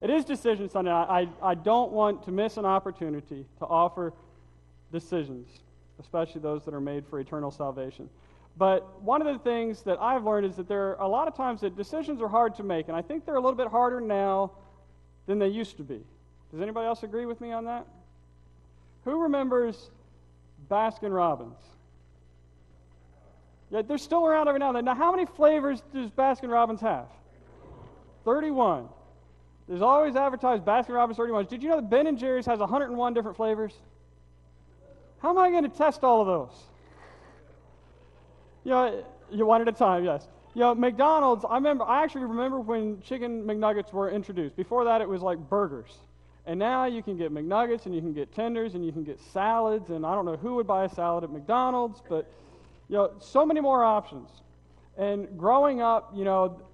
It is Decision Sunday. I don't want to miss an opportunity to offer decisions, especially those that are made for eternal salvation. But one of the things that I've learned is that there are a lot of times that decisions are hard to make, and I think they're a little bit harder now than they used to be. Does anybody else agree with me on that? Who remembers Baskin Robbins? Yeah, they're still around every now and then. Now, how many flavors does Baskin Robbins have? 31. There's always advertised Baskin Robbins 31. Did you know that Ben & Jerry's has 101 different flavors? How am I going to test all of those? You one at a time, yes. McDonald's, I actually remember when chicken McNuggets were introduced. Before that, it was like burgers. And now you can get McNuggets, and you can get tenders, and you can get salads, and I don't know who would buy a salad at McDonald's, but, so many more options. And growing up,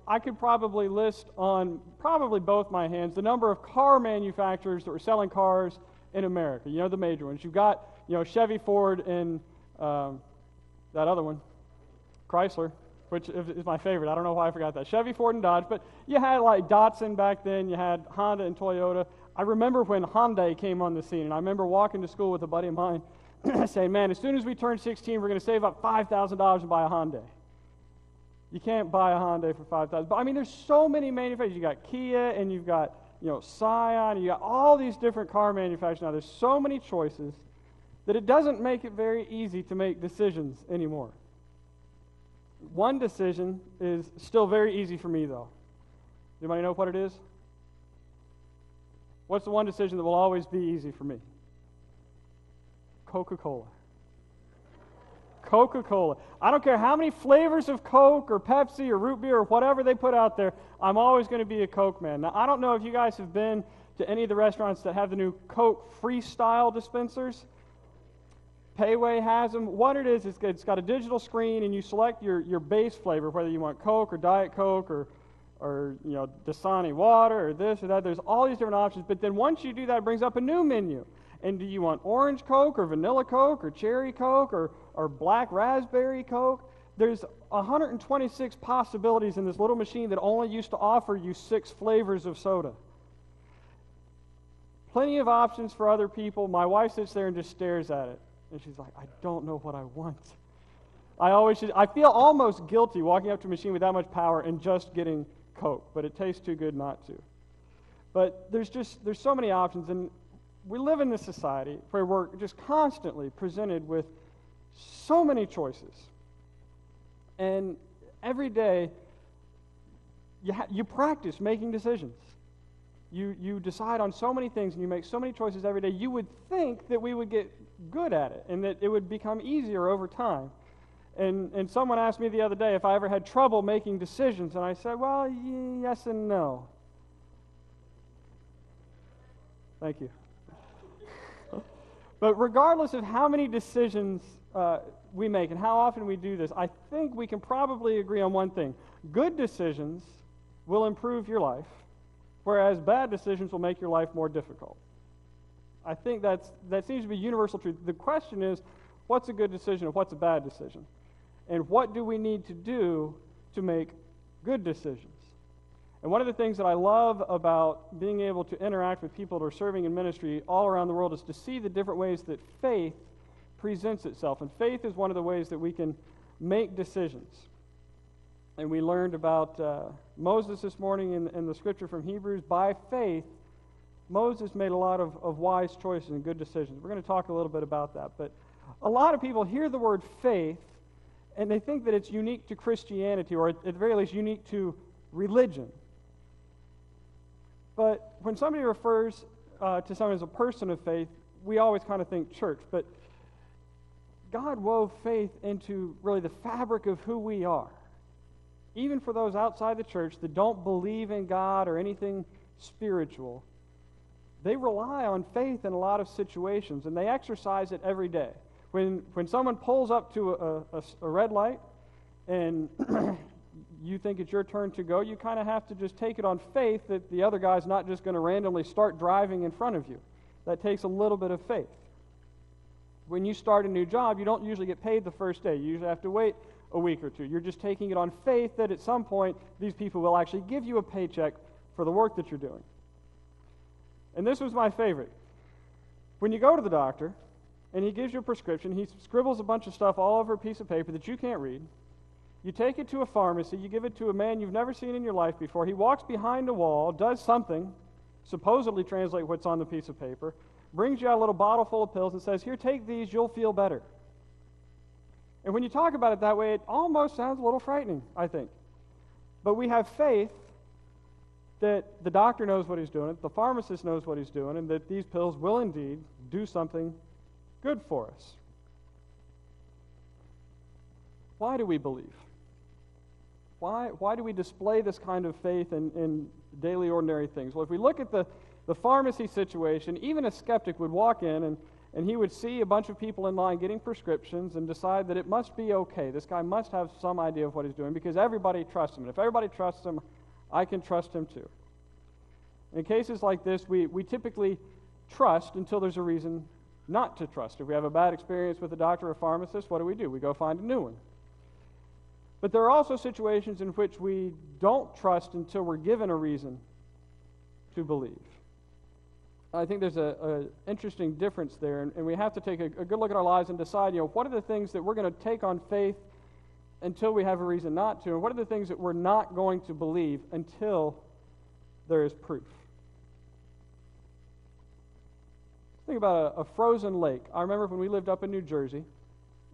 I could probably list on probably both my hands the number of car manufacturers that were selling cars in America, the major ones. You've got, Chevy, Ford, and that other one, Chrysler, which is my favorite. I don't know why I forgot that. Chevy, Ford, and Dodge. But you had like Datsun back then. You had Honda and Toyota. I remember when Hyundai came on the scene, and I remember walking to school with a buddy of mine saying, man, as soon as we turn 16, we're going to save up $5,000 and buy a Hyundai. You can't buy a Hyundai for $5,000. But, there's so many manufacturers. You got Kia, and you've got, Scion, and you got all these different car manufacturers. Now, there's so many choices that it doesn't make it very easy to make decisions anymore. One decision is still very easy for me, though. Anybody know what it is? What's the one decision that will always be easy for me? Coca-Cola. Coca-Cola. I don't care how many flavors of Coke or Pepsi or root beer or whatever they put out there, I'm always going to be a Coke man. Now, I don't know if you guys have been to any of the restaurants that have the new Coke Freestyle dispensers. Payway has them. What it is, it's got a digital screen, and you select your base flavor, whether you want Coke or Diet Coke or Dasani water or this or that. There's all these different options. But then once you do that, it brings up a new menu. And do you want orange Coke or vanilla Coke or cherry Coke or black raspberry Coke? There's 126 possibilities in this little machine that only used to offer you 6 flavors of soda. Plenty of options for other people. My wife sits there and just stares at it. And she's like, I don't know what I want. I feel almost guilty walking up to a machine with that much power and just getting Coke, but it tastes too good not to. But there's so many options, and we live in this society where we're just constantly presented with so many choices. And every day, you practice making decisions. You decide on so many things, and you make so many choices every day. You would think that we would get good at it, and that it would become easier over time. And someone asked me the other day if I ever had trouble making decisions, and I said, well, yes and no. Thank you. But regardless of how many decisions we make and how often we do this, I think we can probably agree on one thing. Good decisions will improve your life, whereas bad decisions will make your life more difficult. I think that seems to be universal truth. The question is, what's a good decision and what's a bad decision? And what do we need to do to make good decisions? And one of the things that I love about being able to interact with people that are serving in ministry all around the world is to see the different ways that faith presents itself. And faith is one of the ways that we can make decisions. And we learned about Moses this morning in the scripture from Hebrews. By faith, Moses made a lot of wise choices and good decisions. We're going to talk a little bit about that. But a lot of people hear the word faith, and they think that it's unique to Christianity, or at the very least unique to religion. But when somebody refers to someone as a person of faith, we always kind of think church. But God wove faith into really the fabric of who we are. Even for those outside the church that don't believe in God or anything spiritual, they rely on faith in a lot of situations, and they exercise it every day. When someone pulls up to a red light and you think it's your turn to go, you kind of have to just take it on faith that the other guy's not just going to randomly start driving in front of you. That takes a little bit of faith. When you start a new job, you don't usually get paid the first day. You usually have to wait a week or two. You're just taking it on faith that at some point these people will actually give you a paycheck for the work that you're doing. And this was my favorite. When you go to the doctor and he gives you a prescription, he scribbles a bunch of stuff all over a piece of paper that you can't read. You take it to a pharmacy, you give it to a man you've never seen in your life before. He walks behind a wall, does something, supposedly translate what's on the piece of paper, brings you out a little bottle full of pills and says, here, take these, you'll feel better. And when you talk about it that way, it almost sounds a little frightening, I think. But we have faith that the doctor knows what he's doing, the pharmacist knows what he's doing, and that these pills will indeed do something good for us. Why do we believe? Why do we display this kind of faith in daily ordinary things? Well, if we look at the pharmacy situation, even a skeptic would walk in and he would see a bunch of people in line getting prescriptions and decide that it must be okay. This guy must have some idea of what he's doing because everybody trusts him. And if everybody trusts him, I can trust him too. In cases like this, we typically trust until there's a reason not to trust. If we have a bad experience with a doctor or pharmacist, what do? We go find a new one. But there are also situations in which we don't trust until we're given a reason to believe. I think there's an interesting difference there, and we have to take a good look at our lives and decide, what are the things that we're going to take on faith until we have a reason not to, and what are the things that we're not going to believe until there is proof. Think about a frozen lake. I remember when we lived up in New Jersey,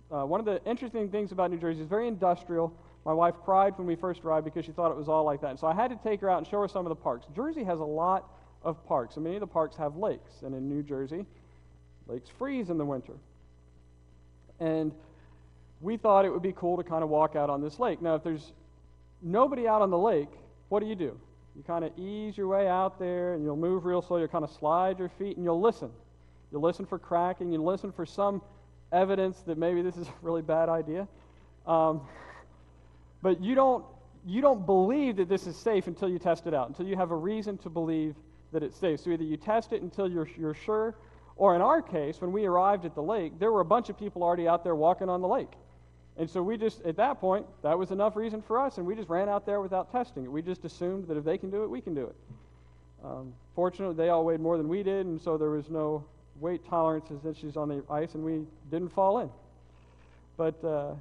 one of the interesting things about New Jersey is very industrial. My wife cried when we first arrived because she thought it was all like that. And so I had to take her out and show her some of the parks. Jersey has a lot of parks, and many of the parks have lakes. And in New Jersey, lakes freeze in the winter. And we thought it would be cool to kind of walk out on this lake. Now, if there's nobody out on the lake, what do? You kind of ease your way out there, and you'll move real slow. You'll kind of slide your feet, and you'll listen. You'll listen for cracking. You'll listen for some evidence that maybe this is a really bad idea. But you don't believe that this is safe until you test it out, until you have a reason to believe that it's safe. So either you test it until you're sure, or in our case, when we arrived at the lake, there were a bunch of people already out there walking on the lake. And so we just, at that point, that was enough reason for us, and we just ran out there without testing it. We just assumed that if they can do it, we can do it. Fortunately, they all weighed more than we did, and so there was no weight tolerances issues on the ice, and we didn't fall in. But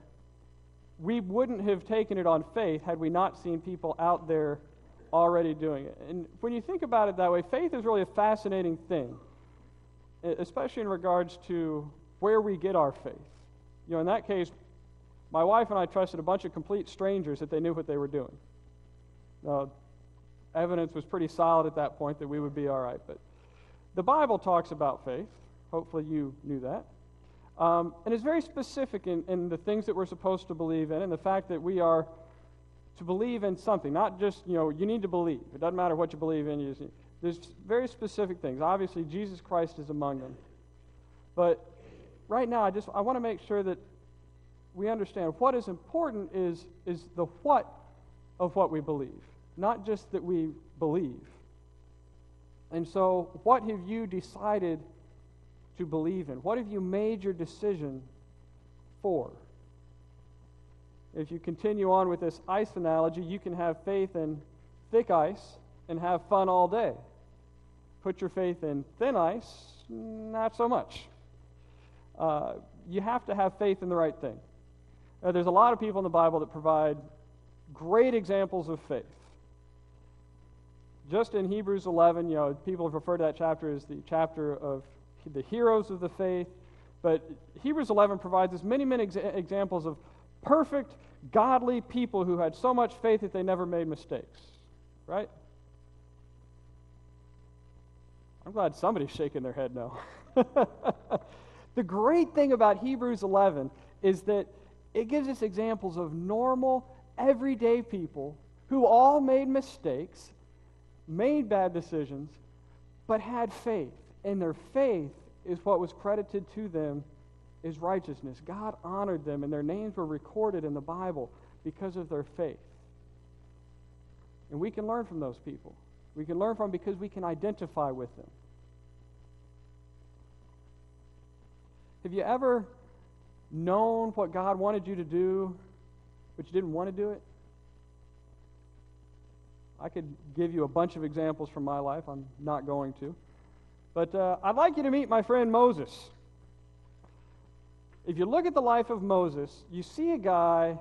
we wouldn't have taken it on faith had we not seen people out there already doing it. And when you think about it that way, faith is really a fascinating thing, especially in regards to where we get our faith. In that case, my wife and I trusted a bunch of complete strangers that they knew what they were doing. Evidence was pretty solid at that point that we would be all right. But the Bible talks about faith. Hopefully you knew that. And it's very specific in the things that we're supposed to believe in, and the fact that we are to believe in something, not just, you need to believe. It doesn't matter what you believe in. There's very specific things. Obviously, Jesus Christ is among them. But right now, I want to make sure that we understand what is important is the what of what we believe, not just that we believe. And so, what have you decided to believe in? What have you made your decision for? If you continue on with this ice analogy, you can have faith in thick ice and have fun all day. Put your faith in thin ice, not so much. You have to have faith in the right thing. There's a lot of people in the Bible that provide great examples of faith. Just in Hebrews 11, people have referred to that chapter as the chapter of the heroes of the faith. But Hebrews 11 provides us many, many examples of perfect, godly people who had so much faith that they never made mistakes. Right? I'm glad somebody's shaking their head no. The great thing about Hebrews 11 is that it gives us examples of normal, everyday people who all made mistakes, made bad decisions, but had faith. And their faith is what was credited to them as righteousness. God honored them, and their names were recorded in the Bible because of their faith. And we can learn from those people. We can learn from them because we can identify with them. Have you ever known what God wanted you to do, but you didn't want to do it? I could give you a bunch of examples from my life. I'm not going to. But I'd like you to meet my friend Moses. If you look at the life of Moses, you see a guy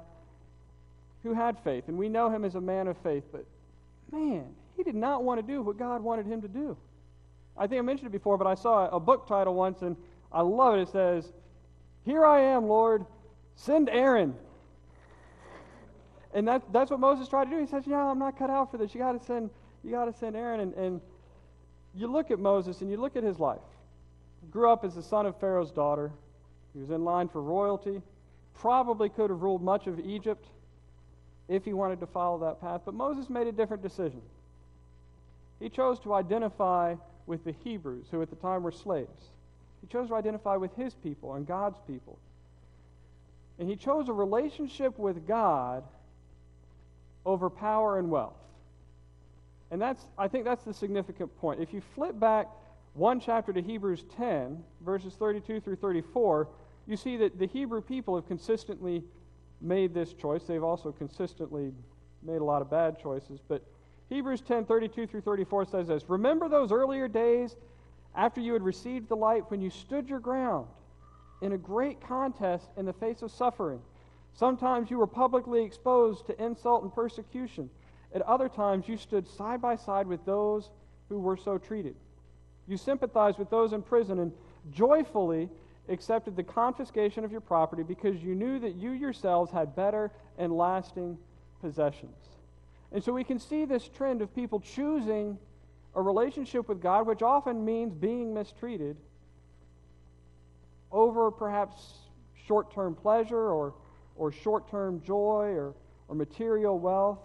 who had faith, and we know him as a man of faith, but man, he did not want to do what God wanted him to do. I think I mentioned it before, but I saw a book title once, and I love it. It says, "Here I am, Lord, send Aaron." And that's what Moses tried to do. He says, "Yeah, I'm not cut out for this. You got to send Aaron." And you look at Moses and you look at his life. He grew up as the son of Pharaoh's daughter. He was in line for royalty. Probably could have ruled much of Egypt if he wanted to follow that path. But Moses made a different decision. He chose to identify with the Hebrews, who at the time were slaves. He chose to identify with his people and God's people. And he chose a relationship with God over power and wealth. And I think that's the significant point. If you flip back one chapter to Hebrews 10, verses 32 through 34, you see that the Hebrew people have consistently made this choice. They've also consistently made a lot of bad choices. But Hebrews 10, 32 through 34 says this, "Remember those earlier days after you had received the light, when you stood your ground in a great contest in the face of suffering. Sometimes you were publicly exposed to insult and persecution. At other times you stood side by side with those who were so treated. You sympathized with those in prison and joyfully accepted the confiscation of your property because you knew that you yourselves had better and lasting possessions." And so we can see this trend of people choosing a relationship with God, which often means being mistreated, over perhaps short-term pleasure or short-term joy or material wealth.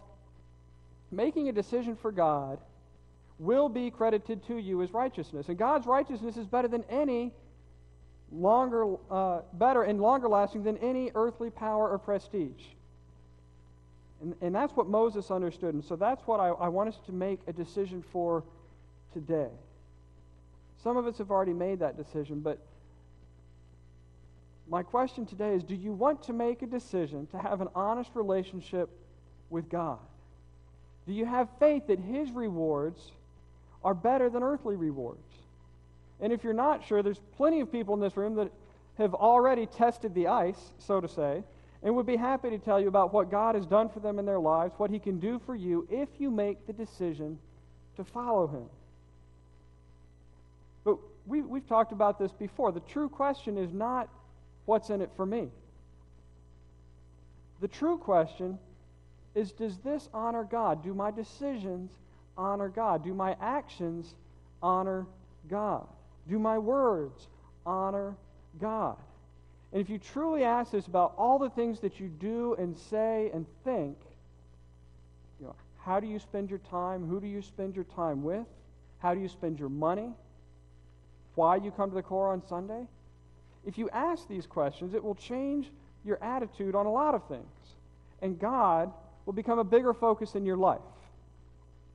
Making a decision for God will be credited to you as righteousness. And God's righteousness is better and longer lasting than any earthly power or prestige. And that's what Moses understood. And so that's what I want us to make a decision for today. Some of us have already made that decision, but my question today is, do you want to make a decision to have an honest relationship with God? Do you have faith that His rewards are better than earthly rewards? And if you're not sure, there's plenty of people in this room that have already tested the ice, so to say, and would be happy to tell you about what God has done for them in their lives, what He can do for you if you make the decision to follow Him. But we've talked about this before. The true question is not, what's in it for me? The true question is, does this honor God? Do my decisions honor God? Do my actions honor God? Do my words honor God? And if you truly ask this about all the things that you do and say and think, how do you spend your time? Who do you spend your time with? How do you spend your money? Why you come to the core on Sunday? If you ask these questions, it will change your attitude on a lot of things. And God will become a bigger focus in your life.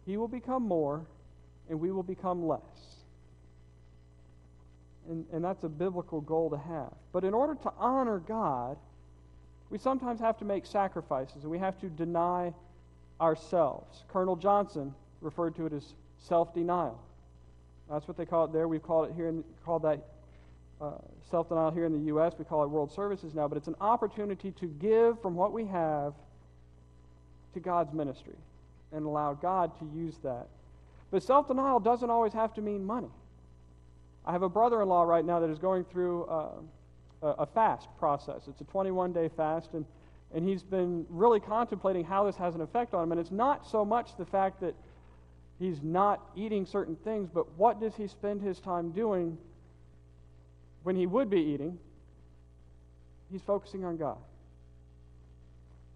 He will become more, and we will become less. And that's a biblical goal to have. But in order to honor God, we sometimes have to make sacrifices, and we have to deny ourselves. Colonel Johnson referred to it as self-denial. That's what they call it there. We've called that self-denial here in the U.S. We call it World Services now, but it's an opportunity to give from what we have to God's ministry and allow God to use that. But self-denial doesn't always have to mean money. I have a brother-in-law right now that is going through a fast process. It's a 21-day fast, and he's been really contemplating how this has an effect on him. And it's not so much the fact that he's not eating certain things, but what does he spend his time doing when he would be eating? He's focusing on God.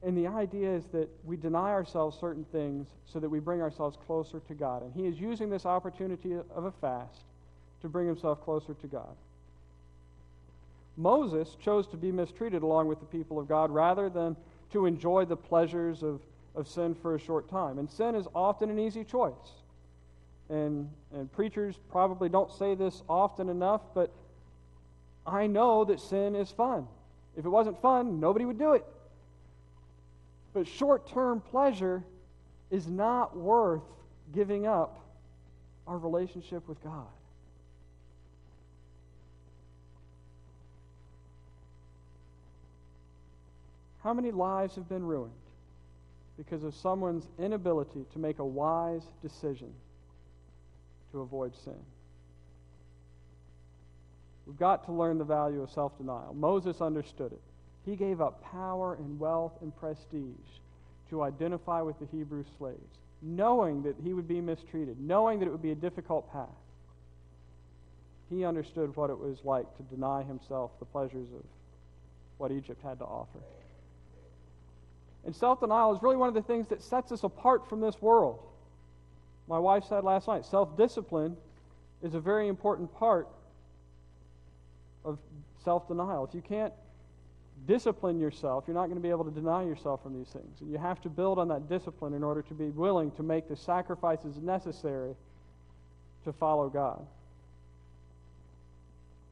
And the idea is that we deny ourselves certain things so that we bring ourselves closer to God. And he is using this opportunity of a fast to bring himself closer to God. Moses chose to be mistreated along with the people of God rather than to enjoy the pleasures of sin for a short time. And sin is often an easy choice. And preachers probably don't say this often enough, but I know that sin is fun. If it wasn't fun, nobody would do it. But short-term pleasure is not worth giving up our relationship with God. How many lives have been ruined because of someone's inability to make a wise decision to avoid sin? We've got to learn the value of self-denial. Moses understood it. He gave up power and wealth and prestige to identify with the Hebrew slaves, knowing that he would be mistreated, knowing that it would be a difficult path. He understood what it was like to deny himself the pleasures of what Egypt had to offer. And self-denial is really one of the things that sets us apart from this world. My wife said last night, self-discipline is a very important part of self-denial. If you can't discipline yourself, you're not going to be able to deny yourself from these things. And you have to build on that discipline in order to be willing to make the sacrifices necessary to follow God.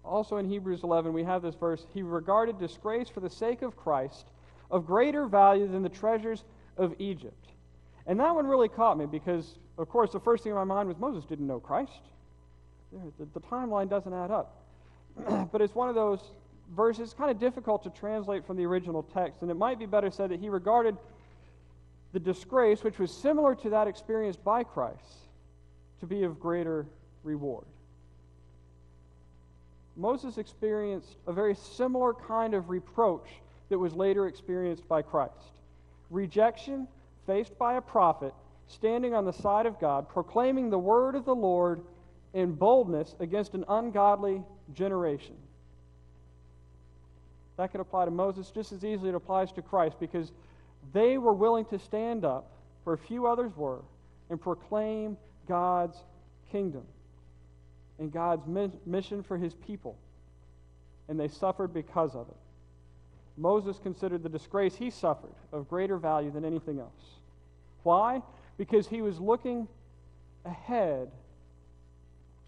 Also in Hebrews 11, we have this verse, he regarded disgrace for the sake of Christ of greater value than the treasures of Egypt. And that one really caught me because, of course, the first thing in my mind was Moses didn't know Christ. The timeline doesn't add up. But it's one of those verses kind of difficult to translate from the original text, and it might be better said that he regarded the disgrace, which was similar to that experienced by Christ, to be of greater reward. Moses experienced a very similar kind of reproach that was later experienced by Christ. Rejection faced by a prophet standing on the side of God, proclaiming the word of the Lord in boldness against an ungodly generation. That could apply to Moses just as easily as it applies to Christ, because they were willing to stand up, where few others were, and proclaim God's kingdom and God's mission for his people. And they suffered because of it. Moses considered the disgrace he suffered of greater value than anything else. Why? Because he was looking ahead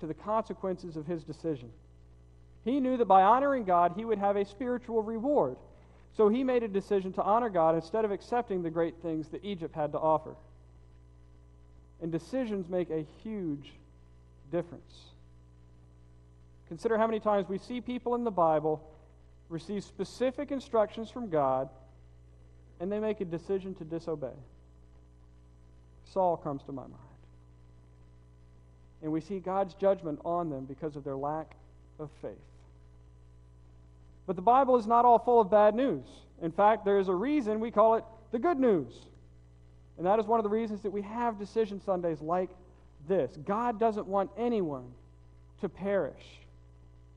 to the consequences of his decision. He knew that by honoring God, he would have a spiritual reward. So he made a decision to honor God instead of accepting the great things that Egypt had to offer. And decisions make a huge difference. Consider how many times we see people in the Bible receive specific instructions from God, and they make a decision to disobey. Saul comes to my mind. And we see God's judgment on them because of their lack of faith. But the Bible is not all full of bad news. In fact, there is a reason we call it the good news. And that is one of the reasons that we have Decision Sundays like this. God doesn't want anyone to perish.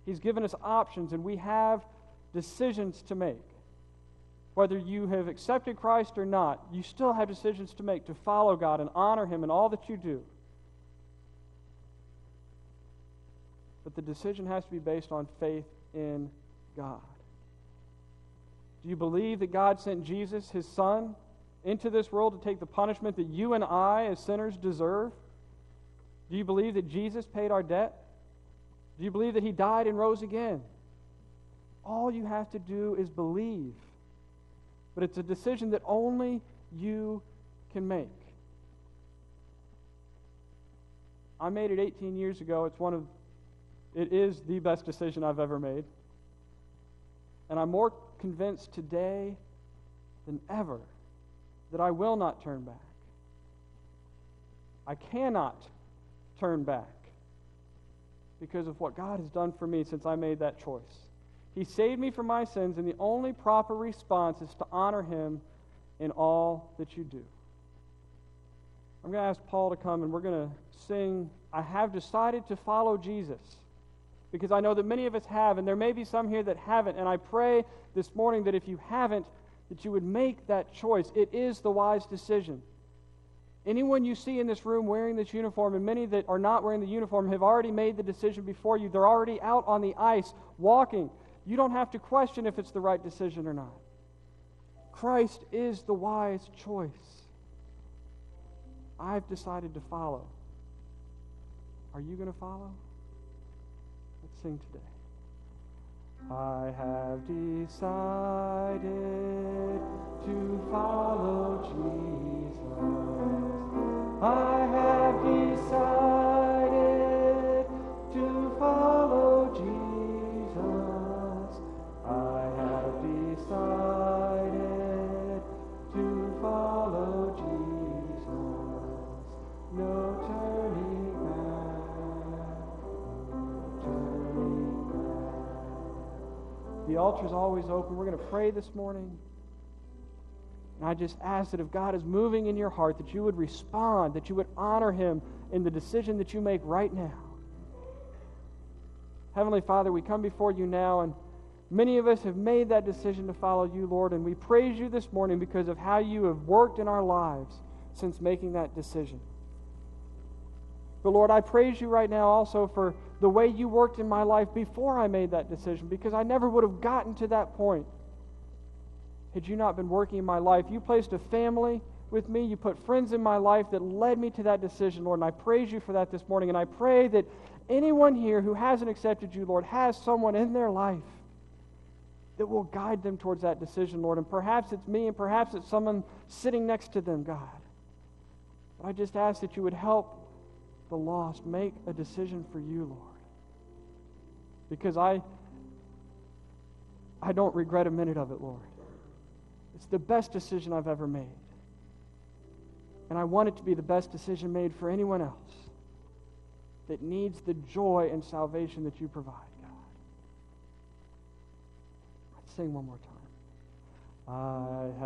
He's given us options, and we have decisions to make. Whether you have accepted Christ or not, you still have decisions to make to follow God and honor him in all that you do. But the decision has to be based on faith in God. Do you believe that God sent Jesus, his Son, into this world to take the punishment that you and I as sinners deserve? Do you believe that Jesus paid our debt? Do you believe that he died and rose again? All you have to do is believe. But it's a decision that only you can make. I made it 18 years ago. It is the best decision I've ever made. And I'm more convinced today than ever that I will not turn back. I cannot turn back because of what God has done for me since I made that choice. He saved me from my sins, and the only proper response is to honor him in all that you do. I'm going to ask Paul to come, and we're going to sing, I Have Decided to Follow Jesus. Because I know that many of us have, and there may be some here that haven't. And I pray this morning that if you haven't, that you would make that choice. It is the wise decision. Anyone you see in this room wearing this uniform, and many that are not wearing the uniform, have already made the decision before you. They're already out on the ice, walking. You don't have to question if it's the right decision or not. Christ is the wise choice. I've decided to follow. Are you going to follow? Let's sing today. I have decided to follow Jesus. I have decided to follow Jesus. I have decided The altar is always open. We're going to pray this morning. And I just ask that if God is moving in your heart, that you would respond, that you would honor Him in the decision that you make right now. Heavenly Father, we come before you now, and many of us have made that decision to follow you, Lord, and we praise you this morning because of how you have worked in our lives since making that decision. But Lord, I praise you right now also for the way you worked in my life before I made that decision, because I never would have gotten to that point had you not been working in my life. You placed a family with me. You put friends in my life that led me to that decision, Lord, and I praise you for that this morning. And I pray that anyone here who hasn't accepted you, Lord, has someone in their life that will guide them towards that decision, Lord. And perhaps it's me, and perhaps it's someone sitting next to them, God. But I just ask that you would help the lost make a decision for you, Lord. Because I don't regret a minute of it, Lord. It's the best decision I've ever made. And I want it to be the best decision made for anyone else that needs the joy and salvation that you provide, God. Let's sing one more time. I have